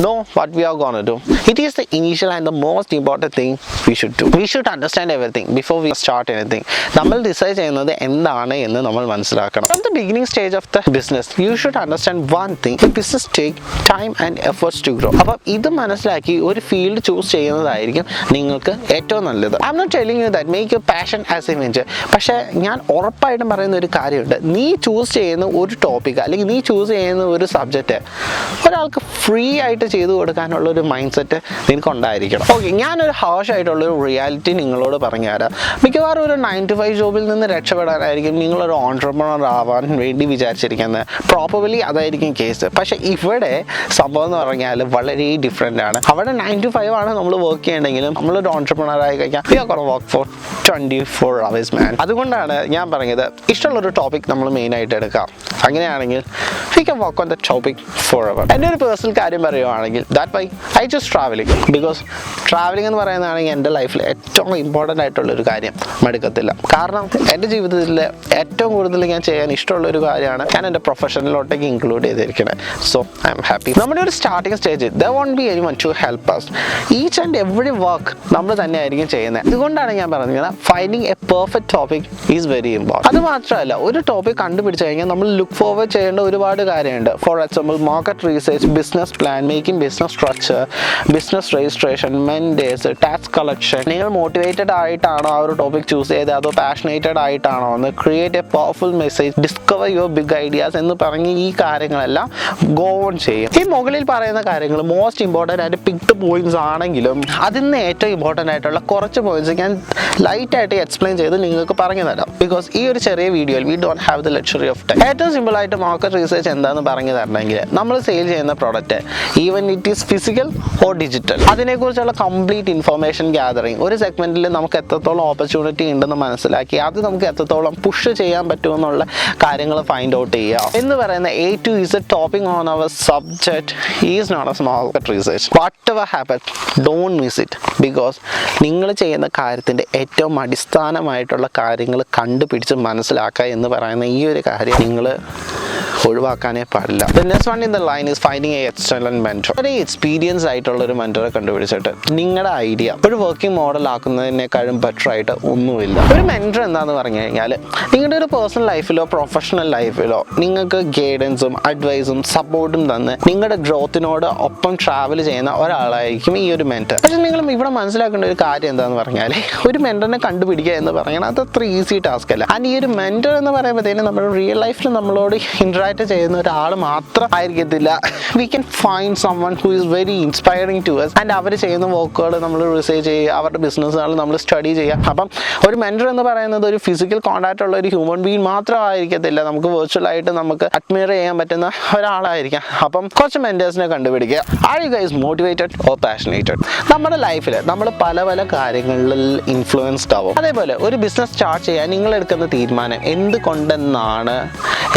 know what we are gonna do. It is the initial and the most important thing we should do. We should understand everything before we start anything. നമ്മൾ decide ചെയ്യുന്നത് എന്താണ് എന്ന് നമ്മൾ മനസ്സിലാക്കണം. From the beginning stage of the business, you should understand one thing. The business take time and efforts to grow. അപ്പം ഇത് മനസ്സിലാക്കി ഒരു ഫീൽഡ് ചൂസ് ചെയ്യുന്നതായിരിക്കും നിങ്ങൾക്ക് ഏറ്റവും നല്ലത്. I'm not telling you that make your passion as a venture. പക്ഷേ ഞാൻ ഉറപ്പായിട്ടും പറയുന്ന ഒരു കാര്യമുണ്ട്. നീ ചൂസ് ചെയ്യുന്ന ഒരു ടോപ്പിക് അല്ലെങ്കിൽ നീ ചൂസ് ചെയ്യുന്ന ഒരു സബ്ജക്റ്റ് ഒരാൾക്ക് ഫ്രീ ആയിട്ട് ചെയ്തു കൊടുക്കാനുള്ള ഒരു മൈൻഡ് സെറ്റ് നിനക്ക് ഉണ്ടായിരിക്കണം. ഓക്കെ, ഞാനൊരു ഹാർഷായിട്ടുള്ളൊരു റിയാലിറ്റി നിങ്ങളോട് പറഞ്ഞു തരാം. മിക്കവാറും ഒരു 9 to 5 ജോബിൽ നിന്ന് രക്ഷപ്പെടാനായിരിക്കും നിങ്ങളൊരു ഓൺട്രപ്രണർ ആവാൻ വേണ്ടി വിചാരിച്ചിരിക്കുന്നത്. പ്രോപ്പർലി അതായിരിക്കും കേസ്. പക്ഷേ ഇവിടെ സംഭവം എന്ന് പറഞ്ഞാൽ വളരെ ഡിഫറെൻ്റ് ആണ്. അവിടെ 9 to 5 ആണ് നമ്മൾ വർക്ക് ചെയ്യണമെങ്കിലും നമ്മളൊരു ഓൺട്രപ്രണർ ആയി കഴിഞ്ഞാൽ we are gonna work for 24 hours man. അതുകൊണ്ടാണ് ഞാൻ പറഞ്ഞത് ഇഷ്ടമുള്ളൊരു ടോപ്പിക് നമ്മൾ മെയിനായിട്ട് എടുക്കാം. അങ്ങനെയാണെങ്കിൽ we can work on the topic forever. എൻ്റെ ഒരു പേഴ്സണൽ കാര്യം പറയുവാണെങ്കിൽ that why I just traveling because travelling എന്ന് പറയുന്നതാണെങ്കിൽ എൻ്റെ ലൈഫിൽ ഏറ്റവും ഇമ്പോർട്ടൻ്റ് ആയിട്ടുള്ളൊരു കാര്യം മടുക്കത്തില്ല. കാരണം എൻ്റെ ജീവിതത്തിൽ ഏറ്റവും കൂടുതൽ ഞാൻ ചെയ്യാൻ ഇഷ്ടമുള്ളൊരു കാര്യമാണ് ഞാൻ എൻ്റെ പ്രൊഫഷനിലോട്ടേക്ക് ഇൻക്ലൂഡ് ചെയ്തിരിക്കുന്നത്. So I am happy. നമ്മുടെ ഒരു starting stage there won't be anyone to help us. Each and every work നമ്മൾ തന്നെ ആയിരിക്കും ചെയ്യുന്നത്. അതുകൊണ്ടാണ് ഞാൻ പറഞ്ഞത് finding A perfect topic is very important. അത് മാത്രമല്ല, ഒരു ടോപ്പിക് കണ്ടുപിടിച്ച് കഴിഞ്ഞാൽ നമ്മൾ ലുക്ക് ഫോർവേഡ് ചെയ്യേണ്ട ഒരുപാട് കാര്യമുണ്ട്. For example market research, business plan, making business structure, business registration, mentors, tax collection. നിങ്ങൾ മോട്ടിവേറ്റഡ് ആയിട്ടാണോ ആ ഒരു ടോപ്പിക് ചൂസ് ചെയ്തത്, അതോ പാഷനേറ്റഡ് ആയിട്ടാണോ എന്ന്, create a powerful message, discover your big ideas എന്ന് പറഞ്ഞ് ഈ കാര്യങ്ങളെല്ലാം ഗോ ഓൺ ചെയ്യും. ഈ മുകളിൽ പറയുന്ന കാര്യങ്ങൾ മോസ്റ്റ് ഇമ്പോർട്ടൻ്റ് ആയിട്ട് പിക്ഡ് പോയിന്റ്സ് ആണെങ്കിലും അതിൽ നിന്ന് ഏറ്റവും ഇമ്പോർട്ടൻ്റ് ആയിട്ടുള്ള കുറച്ച് പോയിന്റ്സ് ഞാൻ ലൈറ്റ് ആയിട്ട് എക്സ്പ്ലെയിൻ ചെയ്ത് നിങ്ങൾക്ക് പറഞ്ഞു തരാം. ബിക്കോസ് ഈ ഒരു ചെറിയ വീഡിയോയിൽ we don't have the luxury of time. ഏറ്റവും സിമ്പിൾ ആയിട്ട് മാർക്കറ്റ് റീസെർച്ച് എന്താണെന്ന് പറഞ്ഞു തരണമെങ്കിൽ നമ്മൾ സെയിൽ ചെയ്യുന്ന product even it is physical or digital, അതിനെക്കുറിച്ചുള്ള കംപ്ലീറ്റ് ഇൻഫർമേഷൻ ഗ്യാതറിങ്. ഒരു സെഗ്മെന്റിൽ നമുക്ക് എത്രത്തോളം ഓപ്പർച്യൂണിറ്റി ഉണ്ടെന്ന് മനസ്സിലാക്കി അത് നമുക്ക് എത്രത്തോളം പുഷ് ചെയ്യാൻ പറ്റുമെന്നുള്ള കാര്യങ്ങൾ ഫൈൻഡ് ഔട്ട് ചെയ്യുക എന്ന് പറയുന്ന A to Z topping on our subject is not a market research. Whatever happens, don't miss it. Because നിങ്ങൾ ചെയ്യുന്ന കാര്യത്തിൻ്റെ ഏറ്റവും അടിസ്ഥാനമായിട്ടുള്ള കാര്യങ്ങൾ കണ്ടുപിടിച്ച് മനസ്സിലാക്കുക എന്ന് പറയുന്ന ഈ ഒരു കാര്യം നിങ്ങൾ ഒഴിവാക്കാനേ പാടില്ല. The next one in the line is finding a external mentor. വളരെ എക്സ്പീരിയൻസ് ആയിട്ടുള്ള ഒരു മെന്ററെ കണ്ടുപിടിച്ചിട്ട് നിങ്ങളുടെ ഐഡിയ ഒരു വർക്കിംഗ് മോഡൽ ആക്കുന്നതിനേക്കാളും ബെറ്റർ ആയിട്ട് ഒന്നുമില്ല. ഒരു മെന്റർ എന്താന്ന് പറഞ്ഞു കഴിഞ്ഞാൽ നിങ്ങളുടെ ഒരു പേഴ്സണൽ ലൈഫിലോ പ്രൊഫഷണൽ ലൈഫിലോ നിങ്ങൾക്ക് ഗൈഡൻസും അഡ്വൈസും സപ്പോർട്ടും തന്ന് നിങ്ങളുടെ ഗ്രോത്തിനോട് ഒപ്പം ട്രാവൽ ചെയ്യുന്ന ഒരാളായിരിക്കും ഈ ഒരു മെന്റർ. പക്ഷെ നിങ്ങൾ ഇവിടെ മനസ്സിലാക്കേണ്ട ഒരു കാര്യം എന്താന്ന് പറഞ്ഞാൽ ഒരു മെന്ററിനെ കണ്ടുപിടിക്കുക എന്ന് പറയുന്നത് അത് അത്ര ഈസി ടാസ്ക് അല്ല. ആൻഡ് ഈ ഒരു മെന്റർ എന്ന് പറയുമ്പോഴത്തേനും നമ്മുടെ റിയൽ ലൈഫിൽ നമ്മളോട് ഇൻട്രാക്ട് ചെയ്യുന്ന ഒരാൾ മാത്രം ആയിരിക്കത്തില്ല. We can find someone who is very inspiring to us and അവർ ചെയ്യുന്ന വർക്കുകൾ നമ്മൾ റിസർച്ച് ചെയ്യുക, അവരുടെ ബിസിനസ്സുകൾ നമ്മൾ സ്റ്റഡി ചെയ്യുക. അപ്പം ഒരു മെന്റർ എന്ന് പറയുന്നത് ഒരു ഫിസിക്കൽ കോൺടാക്ട് ഉള്ള ഒരു ഹ്യൂമൻ ബീങ് മാത്രമായിരിക്കത്തില്ല, നമുക്ക് വെർച്വൽ ആയിട്ട് നമുക്ക് അഡ്മയർ ചെയ്യാൻ പറ്റുന്ന ഒരാളായിരിക്കാം. അപ്പം കുറച്ച് മെന്റേഴ്സിനെ കണ്ടുപിടിക്കുക. Are you guys motivated or passionated? നമ്മുടെ ലൈഫിൽ നമ്മൾ പല പല കാര്യങ്ങളിൽ ഇൻഫ്ലുവൻസ്ഡ് ആവും. അതേപോലെ ഒരു ബിസിനസ് സ്റ്റാർട്ട് ചെയ്യാൻ നിങ്ങൾ എടുക്കുന്ന തീരുമാനം എന്തുകൊണ്ടെന്നാണ്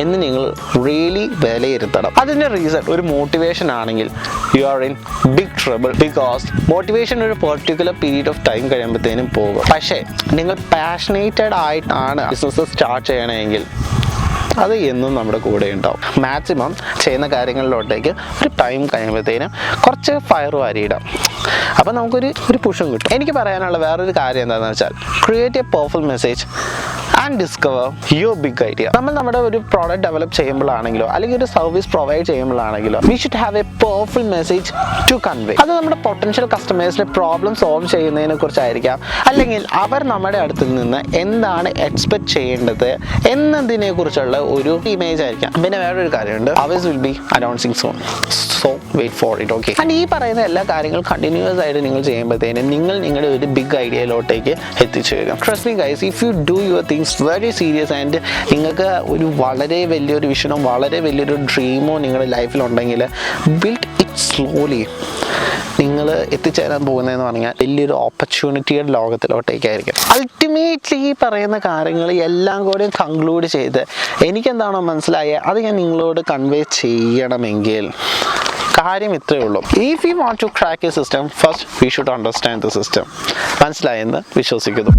എന്ന് നിങ്ങൾ റിയലി വിലയിരുത്തണം. അതിൻ്റെ റീസൺ ഒരു മോട്ടിവേഷൻ ആണെങ്കിൽ you are in big trouble. Because motivation ഒരു പെർട്ടിക്കുലർ പീരീഡ് ഓഫ് ടൈം കഴിയുമ്പോഴത്തേനും പോകും. പക്ഷേ നിങ്ങൾ പാഷനേറ്റഡ് ആയിട്ടാണ് ബിസിനസ് സ്റ്റാർട്ട് ചെയ്യണമെങ്കിൽ അത് എന്നും നമ്മുടെ കൂടെ ഉണ്ടാവും. മാക്സിമം ചെയ്യുന്ന കാര്യങ്ങളിലോട്ടേക്ക് ഒരു ടൈം കഴിയുമ്പോഴത്തേനും കുറച്ച് ഫയർ വാരിയിടാം. അപ്പം നമുക്കൊരു പുഷും കിട്ടും. എനിക്ക് പറയാനുള്ള വേറൊരു കാര്യം എന്താണെന്ന് വെച്ചാൽ create a powerful message and discover your big idea. നമ്മൾ നമ്മുടെ ഒരു പ്രോഡക്റ്റ് ഡെവലപ്പ് ചെയ്യുമ്പോഴാണെങ്കിലോ അല്ലെങ്കിൽ ഒരു സർവീസ് പ്രൊവൈഡ് ചെയ്യുമ്പോഴാണെങ്കിലോ we should have a powerful message to convey. അത് നമ്മുടെ പൊട്ടൻഷ്യൽ കസ്റ്റമേഴ്സിന്റെ പ്രോബ്ലം സോൾവ് ചെയ്യുന്നതിനെ കുറിച്ചായിരിക്കാം, അല്ലെങ്കിൽ അവർ നമ്മുടെ അടുത്തിൽ നിന്ന് എന്താണ് എക്സ്പെക്ട് ചെയ്യേണ്ടത് എന്നതിനെ കുറിച്ചുള്ള ഒരു ഇമേജ് ആയിരിക്കാം. പിന്നെ വേറൊരു കാര്യമുണ്ട്, hours will be announcing soon, so wait for it. Okay, and ഈ പറയുന്ന എല്ലാ കാര്യങ്ങളും കണ്ടിന്യൂസ് ആയിട്ട് നിങ്ങൾ ചെയ്യുമ്പോഴത്തേനും നിങ്ങൾ നിങ്ങളുടെ ഒരു ബിഗ് ഐഡിയയിലോട്ടേക്ക് എത്തിച്ചേരും. Trust me guys, if you do your things very serious and നിങ്ങൾക്ക് ഒരു വളരെ വലിയൊരു വിഷനോ വളരെ വലിയൊരു ഡ്രീമോ നിങ്ങളുടെ ലൈഫിലുണ്ടെങ്കിൽ ബിൽഡ് ഇറ്റ് സ്ലോലി. നിങ്ങൾ എത്തിച്ചേരാൻ പോകുന്നതെന്ന് പറഞ്ഞാൽ വലിയൊരു ഓപ്പർച്യൂണിറ്റിയുടെ ലോകത്തിലോട്ടേക്കായിരിക്കും. അൾട്ടിമേറ്റ്ലി ഈ പറയുന്ന കാര്യങ്ങൾ എല്ലാം കൂടി കൺക്ലൂഡ് ചെയ്ത് എനിക്കെന്താണോ മനസ്സിലായത് അത് ഞാൻ നിങ്ങളോട് കൺവേ ചെയ്യണമെങ്കിൽ കാര്യം ഇത്രയേ ഉള്ളൂ. If you want to crack a system, first we should understand the system. മനസ്സിലായെന്ന് വിശ്വസിക്കുന്നു.